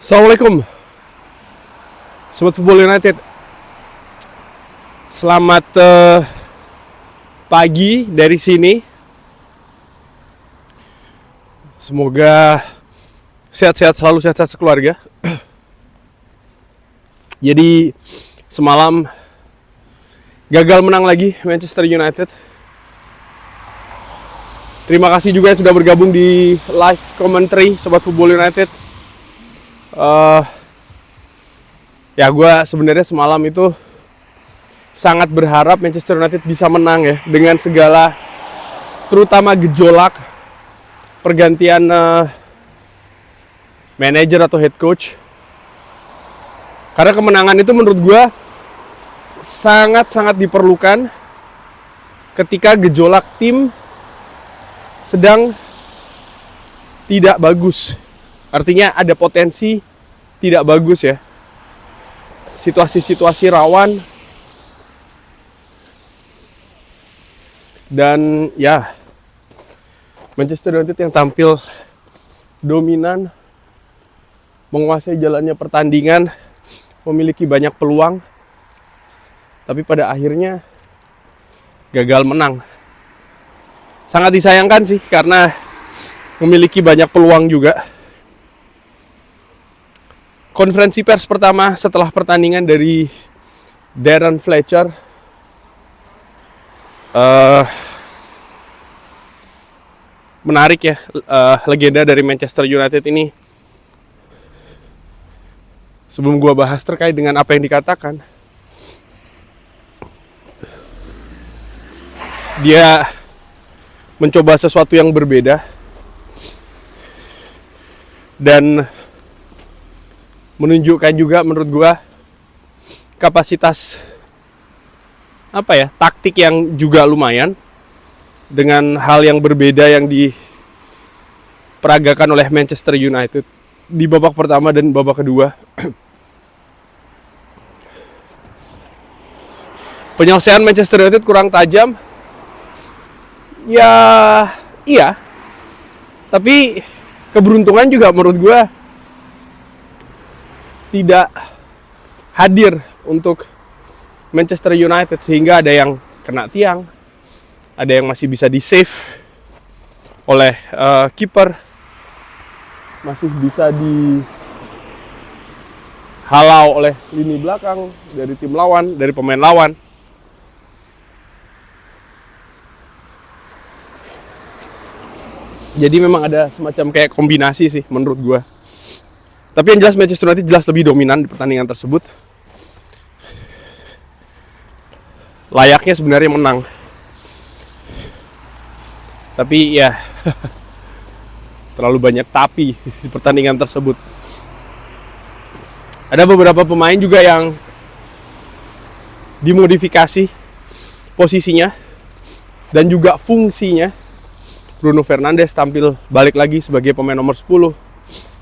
Assalamualaikum Sobat Football United. Selamat pagi dari sini. Semoga sehat-sehat selalu, sehat-sehat sekeluarga. Jadi semalam gagal menang lagi Manchester United. Terima kasih juga yang sudah bergabung di live commentary Sobat Football United. Ya gue sebenarnya semalam itu sangat berharap Manchester United bisa menang ya, dengan segala terutama gejolak pergantian manajer atau head coach. Karena kemenangan itu menurut gue sangat-sangat diperlukan ketika gejolak tim sedang tidak bagus. Artinya ada potensi tidak bagus ya. Situasi-situasi rawan. Dan ya, Manchester United yang tampil dominan, menguasai jalannya pertandingan, memiliki banyak peluang, tapi pada akhirnya gagal menang. Sangat disayangkan sih, karena memiliki banyak peluang juga. Konferensi pers pertama setelah pertandingan dari Darren Fletcher, menarik ya, legenda dari Manchester United ini. Sebelum gua bahas terkait dengan apa yang dikatakan, dia mencoba sesuatu yang berbeda dan menunjukkan juga menurut gua kapasitas taktik yang juga lumayan, dengan hal yang berbeda yang diperagakan oleh Manchester United di babak pertama dan babak kedua. Penyelesaian Manchester United kurang tajam. Ya, iya. Tapi keberuntungan juga menurut gue tidak hadir untuk Manchester United, sehingga ada yang kena tiang, ada yang masih bisa di-save oleh kiper, masih bisa dihalau oleh lini belakang dari tim lawan, dari pemain lawan. Jadi memang ada semacam kayak kombinasi sih menurut gue. Tapi yang jelas Manchester United jelas lebih dominan di pertandingan tersebut. Layaknya sebenarnya menang. Tapi ya terlalu banyak tapi di pertandingan tersebut. Ada beberapa pemain juga yang dimodifikasi posisinya dan juga fungsinya. Bruno Fernandes tampil balik lagi sebagai pemain nomor 10.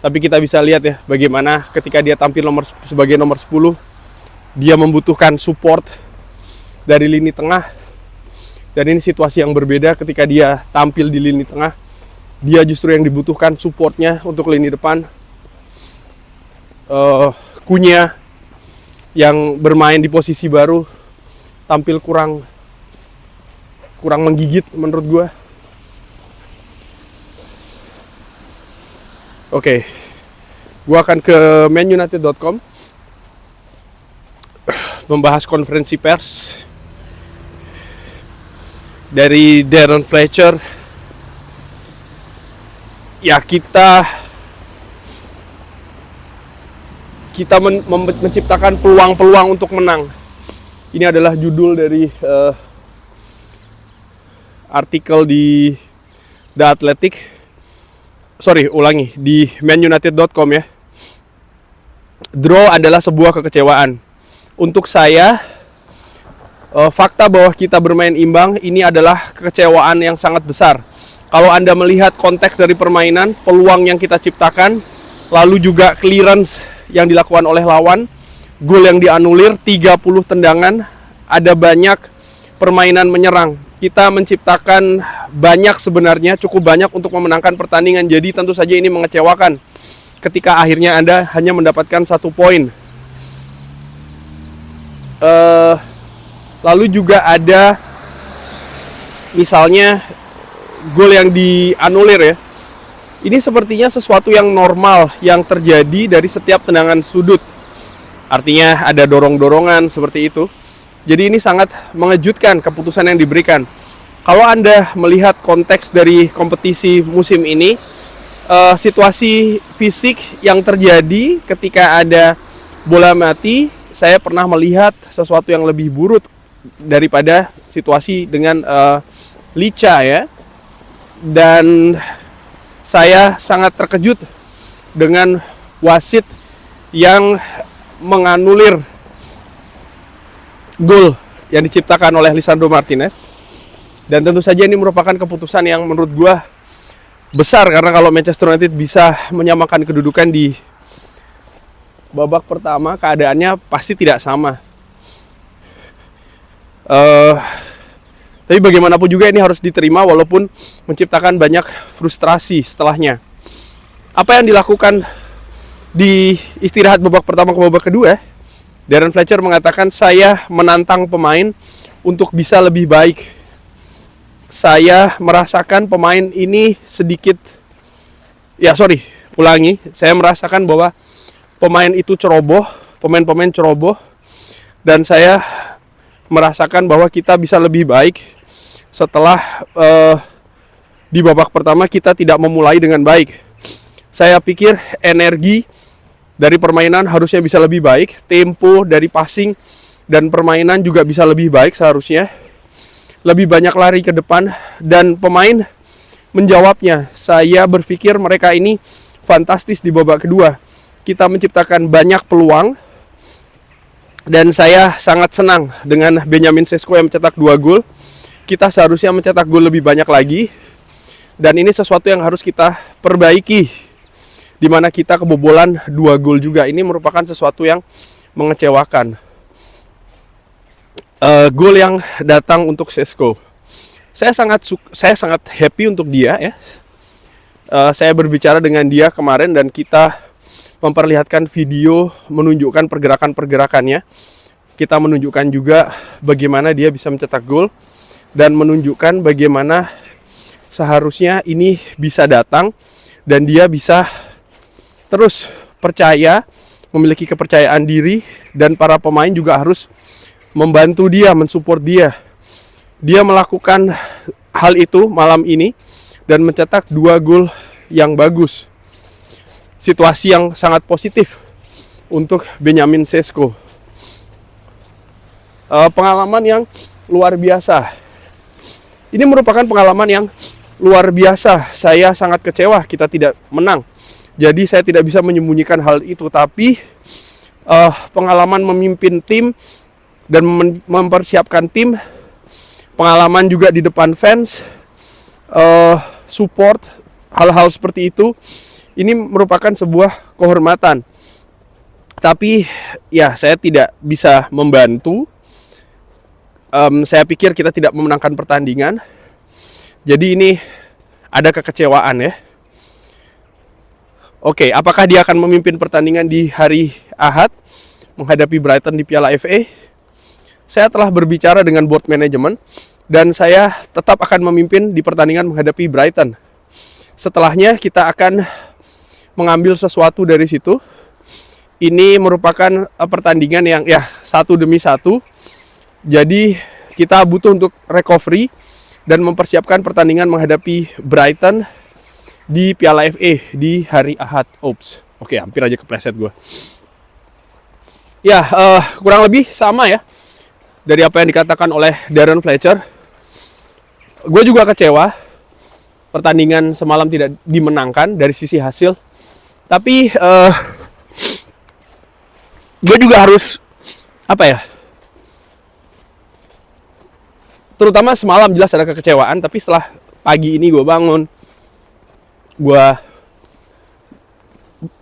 Tapi kita bisa lihat ya bagaimana ketika dia tampil sebagai nomor 10, dia membutuhkan support dari lini tengah. Dan ini situasi yang berbeda ketika dia tampil di lini tengah. Dia justru yang dibutuhkan supportnya untuk lini depan. Cunha yang bermain di posisi baru tampil kurang menggigit menurut gue. Oke, gue akan ke manunited.com membahas konferensi pers dari Darren Fletcher. Ya, kita menciptakan peluang-peluang untuk menang. Ini adalah judul dari artikel di The Athletic. Di manunited.com ya. Draw adalah sebuah kekecewaan. Untuk saya, fakta bahwa kita bermain imbang ini adalah kekecewaan yang sangat besar. Kalau Anda melihat konteks dari permainan, peluang yang kita ciptakan, lalu juga clearance yang dilakukan oleh lawan, gol yang dianulir, 30 tendangan, ada banyak permainan menyerang. Kita menciptakan banyak sebenarnya, cukup banyak untuk memenangkan pertandingan. Jadi tentu saja ini mengecewakan. ketika akhirnya Anda hanya mendapatkan 1 poin. Lalu juga ada misalnya gol yang dianulir ya. Ini sepertinya sesuatu yang normal yang terjadi dari setiap tendangan sudut. Artinya ada dorong-dorongan seperti itu. Jadi ini sangat mengejutkan keputusan yang diberikan. Kalau Anda melihat konteks dari kompetisi musim ini, situasi fisik yang terjadi ketika ada bola mati, saya pernah melihat sesuatu yang lebih buruk daripada situasi dengan Licha ya. Dan saya sangat terkejut dengan wasit yang menganulir gol yang diciptakan oleh Lisandro Martinez. Dan tentu saja ini merupakan keputusan yang menurut gue besar, karena kalau Manchester United bisa menyamakan kedudukan di babak pertama, keadaannya pasti tidak sama. Tapi bagaimanapun juga ini harus diterima walaupun menciptakan banyak frustrasi setelahnya. Apa yang dilakukan di istirahat babak pertama ke babak kedua, Darren Fletcher mengatakan, saya menantang pemain untuk bisa lebih baik. Saya merasakan pemain ini sedikit, saya merasakan bahwa pemain itu ceroboh, pemain-pemain ceroboh, dan saya merasakan bahwa kita bisa lebih baik setelah di babak pertama kita tidak memulai dengan baik. Saya pikir energi dari permainan harusnya bisa lebih baik, tempo dari passing dan permainan juga bisa lebih baik seharusnya. Lebih banyak lari ke depan, dan pemain menjawabnya. Saya berpikir mereka ini fantastis di babak kedua. Kita menciptakan banyak peluang, dan saya sangat senang dengan Benjamin Sesko yang mencetak 2 gol. Kita seharusnya mencetak gol lebih banyak lagi, dan ini sesuatu yang harus kita perbaiki, di mana kita kebobolan 2 gol juga. Ini merupakan sesuatu yang mengecewakan. Gol yang datang untuk Sesko, saya sangat happy untuk dia ya. Saya berbicara dengan dia kemarin dan kita memperlihatkan video menunjukkan pergerakan-pergerakannya. Kita menunjukkan juga bagaimana dia bisa mencetak gol dan menunjukkan bagaimana seharusnya ini bisa datang dan dia bisa terus percaya, memiliki kepercayaan diri, dan para pemain juga harus membantu dia, mensupport dia. Dia melakukan hal itu malam ini dan mencetak 2 gol yang bagus. Situasi yang sangat positif untuk Benjamin Sesko. Pengalaman yang luar biasa. Ini merupakan pengalaman yang luar biasa. Saya sangat kecewa kita tidak menang. Jadi saya tidak bisa menyembunyikan hal itu, tapi pengalaman memimpin tim dan mempersiapkan tim, pengalaman juga di depan fans, support, hal-hal seperti itu, ini merupakan sebuah kehormatan. Tapi ya, saya tidak bisa membantu. Saya pikir kita tidak memenangkan pertandingan. Jadi ini ada kekecewaan ya. Oke, apakah dia akan memimpin pertandingan di hari Ahad menghadapi Brighton di Piala FA? Saya telah berbicara dengan board management dan saya tetap akan memimpin di pertandingan menghadapi Brighton. Setelahnya kita akan mengambil sesuatu dari situ. Ini merupakan pertandingan yang ya 1 demi 1. Jadi kita butuh untuk recovery dan mempersiapkan pertandingan menghadapi Brighton di Piala FA di hari Ahad. Oke, hampir aja kepleset gue. Ya, kurang lebih sama ya dari apa yang dikatakan oleh Darren Fletcher. Gue juga kecewa pertandingan semalam tidak dimenangkan dari sisi hasil. Tapi gue juga harus terutama semalam jelas ada kekecewaan. Tapi setelah pagi ini gue bangun, gue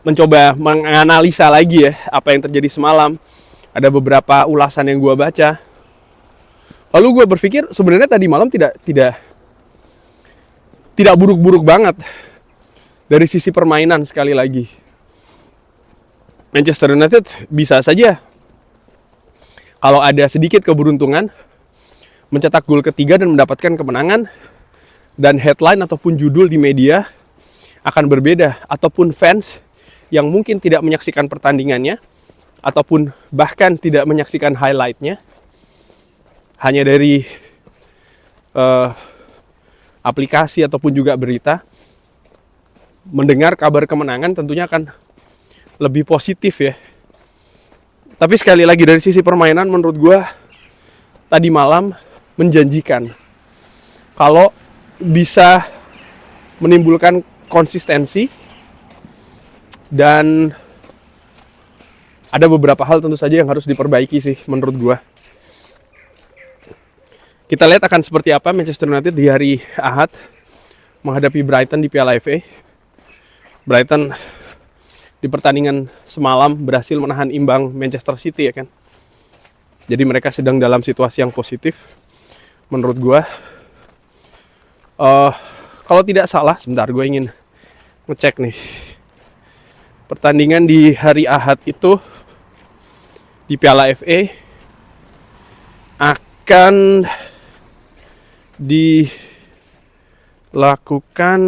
mencoba menganalisa lagi ya apa yang terjadi semalam. Ada beberapa ulasan yang gue baca. Lalu gue berpikir sebenarnya tadi malam tidak buruk-buruk banget dari sisi permainan sekali lagi. Manchester United bisa saja kalau ada sedikit keberuntungan mencetak gol ketiga dan mendapatkan kemenangan, dan headline ataupun judul di media akan berbeda, ataupun fans yang mungkin tidak menyaksikan pertandingannya ataupun bahkan tidak menyaksikan highlightnya, hanya dari aplikasi ataupun juga berita, mendengar kabar kemenangan tentunya akan lebih positif ya. Tapi sekali lagi dari sisi permainan menurut gue tadi malam menjanjikan. Kalau bisa menimbulkan konsistensi, dan ada beberapa hal tentu saja yang harus diperbaiki sih menurut gue. Kita lihat akan seperti apa Manchester United di hari Ahad menghadapi Brighton di Piala FA. Brighton di pertandingan semalam berhasil menahan imbang Manchester City ya kan. Jadi mereka sedang dalam situasi yang positif menurut gue. Kalau tidak salah, sebentar gue ingin ngecek nih. Pertandingan di hari Ahad itu di Piala FA akan dilakukan.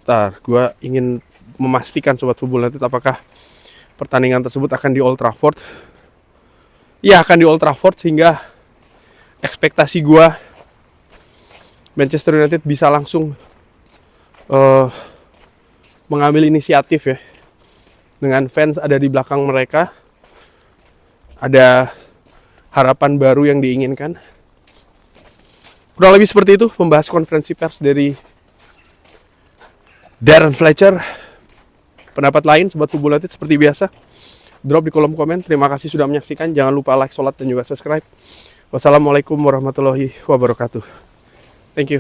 Bentar, gue ingin memastikan Sobat Football United apakah pertandingan tersebut akan di Old Trafford. Ya, akan di Old Trafford, sehingga ekspektasi gue Manchester United bisa langsung mengambil inisiatif ya. Dengan fans ada di belakang mereka, ada harapan baru yang diinginkan. Kurang lebih seperti itu pembahas konferensi pers dari Darren Fletcher. Pendapat lain Sobat Football United seperti biasa drop di kolom komen. Terima kasih sudah menyaksikan. Jangan lupa like, sholat, dan juga subscribe. Wassalamualaikum warahmatullahi wabarakatuh. Thank you.